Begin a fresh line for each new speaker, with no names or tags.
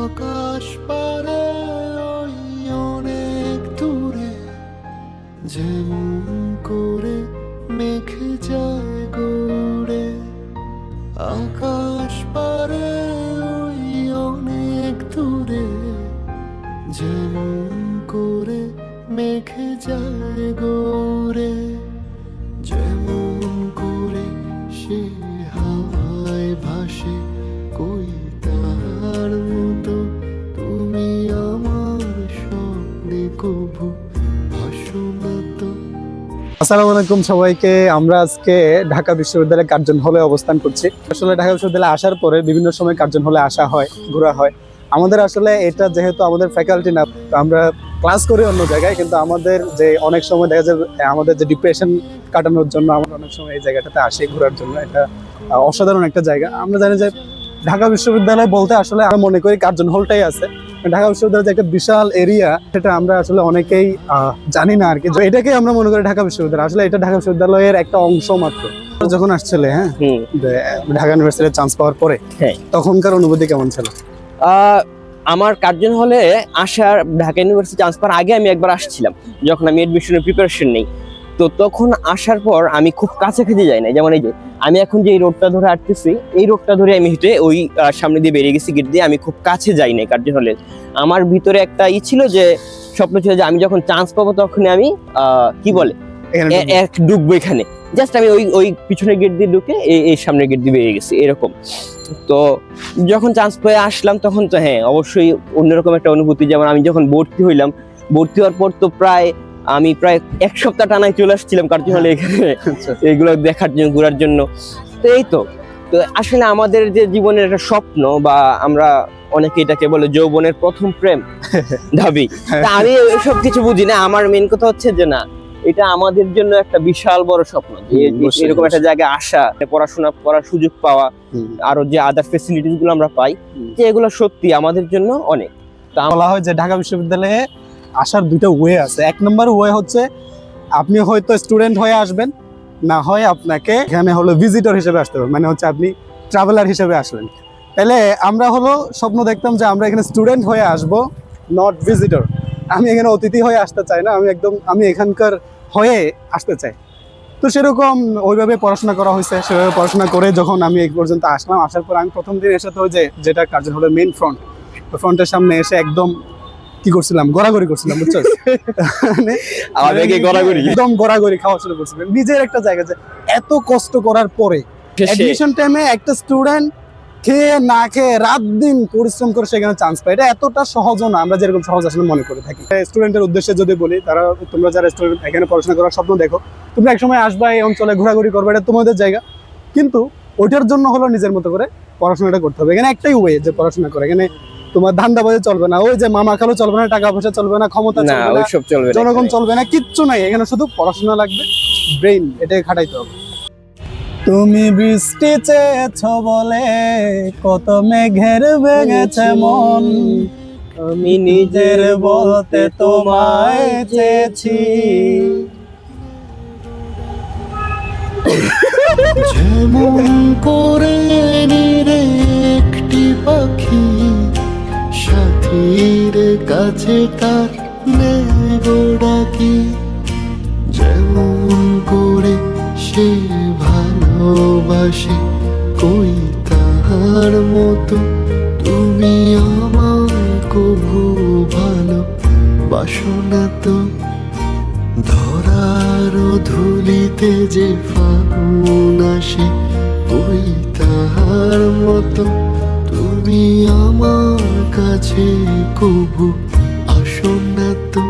আকাশ পারে ওই অনেক দূরে, যেমন করে মেঘ যায় গড়ে। আকাশ পারে ওই অনেক দূরে, যেমন করে মেঘ যায় গড়ে। যেমন করে সে হাওয়ায় ভাসে কই তার মতো, তুমি আমার স্বপ্নে কভু ভাসো না তো।
আসসালামু আলাইকুম সবাইকে। আমরা আজকে ঢাকা বিশ্ববিদ্যালয়ের কার্জন হলে অবস্থান করছি। আসলে ঢাকা বিশ্ববিদ্যালয়ে আসার পরে বিভিন্ন সময় কার্জন হলে আসা হয়, ঘোরা হয়। আমাদের আসলে এটা যেহেতু আমাদের ফ্যাকাল্টি না, তো আমরা ক্লাস করি অন্য জায়গায়, কিন্তু আমাদের যে অনেক সময় দেখা যায় আমাদের যে ডিপ্রেশন কাটানোর জন্য আমরা অনেক সময় এই জায়গাটাতে আসি ঘোরার জন্য। এটা অসাধারণ একটা জায়গা। আমরা জানি যে ঢাকা বিশ্ববিদ্যালয় বলতে আসলে আমরা মনে করি কার্জন হলটাই আছে। ঢাকা বিশ্ববিদ্যালয়ের যে একটা বিশাল এরিয়া, সেটা আমরা আসলে অনেকেই জানি না আর কি। এটাকে আমরা মনে করি ঢাকা বিশ্ববিদ্যালয়, আসলে এটা ঢাকা বিশ্ববিদ্যালয়ের একটা অংশ মাত্র। যখন আসছিলে ঢাকা ইউনিভার্সিটিতে চান্স পাওয়ার পরে, তখনকার অনুভূতি কেমন ছিল?
আমার কার্জন হলে আসার, ঢাকা ইউনিভার্সিটি চান্স পাওয়ার আগে আমি একবার আসছিলাম যখন আমি এডমিশনের প্রিপারেশন নেই। তো তখন আসার পর আমি খুব কাছাকাছি যাই না। যেমন এই যে আমি এখন যে এই রোডটা ধরে আসতেছি, এই রোডটা ধরে আমি হেঁটে ওই সামনে দিয়ে বেরিয়ে গেছি গেট দিয়ে। আমি খুব কাছে যাই না কার্জন হলে। আমার ভিতরে একটা ছিল যে স্বপ্ন ছিল যে আমি যখন চান্স পাবো তখন আমি কি বলে ঢুকবো এখানে। জাস্ট আমি ওই পিছনের গেট দিয়ে ঢুকে এই সামনের গেট দিয়ে বেরিয়ে গেছি এরকম। তো যখন চান্স পেয়ে আসলাম তখন তো অবশ্যই অন্যরকম একটা অনুভূতি। যেমন আমি যখন ভর্তি হইলাম, ভর্তি হওয়ার পর তো আমি প্রায় এক সপ্তাহ টানায় চলে আসছিলাম কার্জন হলে এখানে এগুলো দেখার জন্য, ঘোরার জন্য। তো এই তো আসলে আমাদের যে জীবনের একটা স্বপ্ন, বা আমরা অনেকে এটাকে বলে যৌবনের প্রথম প্রেম দাবি। তা আমি সব কিছু বুঝি না। আমার মেন কথা হচ্ছে যে না, এটা আমাদের জন্য একটা বিশাল বড় স্বপ্ন যে এরকম একটা জায়গায় আসা, পড়াশোনা করার সুযোগ পাওয়া, আরো যে আদার ফেসিলিটিস গুলো আমরা পাই, যে এগুলো সত্যি আমাদের জন্য অনেক।
বলা হয় যে ঢাকা বিশ্ববিদ্যালয়ে আসার দুটো ওয়ে আছে। এক নম্বর ওয়ে হচ্ছে আপনি হয়তো স্টুডেন্ট হয়ে আসবেন, না হয় আপনাকে এখানে হলো ভিজিটর হিসেবে আসতে হবে, মানে হচ্ছে আপনি ট্রাভেলার হিসেবে আসলেন। তাহলে আমরা হলো স্বপ্ন দেখতাম যে আমরা এখানে স্টুডেন্ট হয়ে আসব, নট ভিজিটর। আমি এখানে অতিথি হয়ে আসতে চাই না, আমি এখানকার হয়ে আসতে চাই। তো সেরকম ওইভাবে পড়াশোনা করা হয়েছে। সেভাবে পড়াশোনা করে যখন আমি এই পর্যন্ত আসলাম, আসার পর আমি প্রথম দিন এসে তো যেটা কার্জন হলো মেইন ফ্রন্টের সামনে এসে একদম কি করছিলাম, গড়াগড়ি করছিলাম, বুঝছো? একদম গড়াগড়ি খাওয়া শুরু করছিলাম। নিজের একটা জায়গা যে এত কষ্ট করার পরে অ্যাডমিশন টাইমে একটা স্টুডেন্ট খেয়ে না খেয়ে রাত দিন পরিশ্রম করে সেখানে চান্স পায়, এটা এতটা সহজও না আমরা যেরকম সহজ আসলে মনে করে থাকি। স্টুডেন্টের উদ্দেশ্যে যদি বলি, তোমরা যারা স্টুডেন্ট এখানে পড়াশোনা করার স্বপ্ন দেখো, তোমরা একসময় আসবা এই অঞ্চলে, ঘোরাঘুরি করবে, এটা তোমাদের জায়গা। কিন্তু ওইটার জন্য হলো নিজের মতো করে পড়াশোনাটা করতে হবে। এখানে একটাই ওয়ে যে পড়াশোনা করে, এখানে তোমার ধান্দাবাজি চলবে না, ওই যে মামা খালো চলবে না, টাকা পয়সা চলবে না, ক্ষমতা চলবে না, জনগণ চলবে না, কিচ্ছু নাই। এখানে শুধু পড়াশোনা লাগবে, ব্রেইন এটাকে খাটাইতে হবে। তুমি বৃষ্টি চেয়েছ বলে কত মেঘের ভেঙেছে মন, আমি নিজের বলতে তোমায় চেয়েছি।
যেমন করে নিরে একটি পাখি সাথীর কাছে তার নেগো ডাকি, যেমন করে সে ভালোবাসে কই তাহার মতো, তুমি আমায় কভু ভালোবাসো না তো। ধরার ধুলিতে যে ফাগুন আসে ওই তাহার মতো, তুমি আমার কাছে কভু আসো না তো।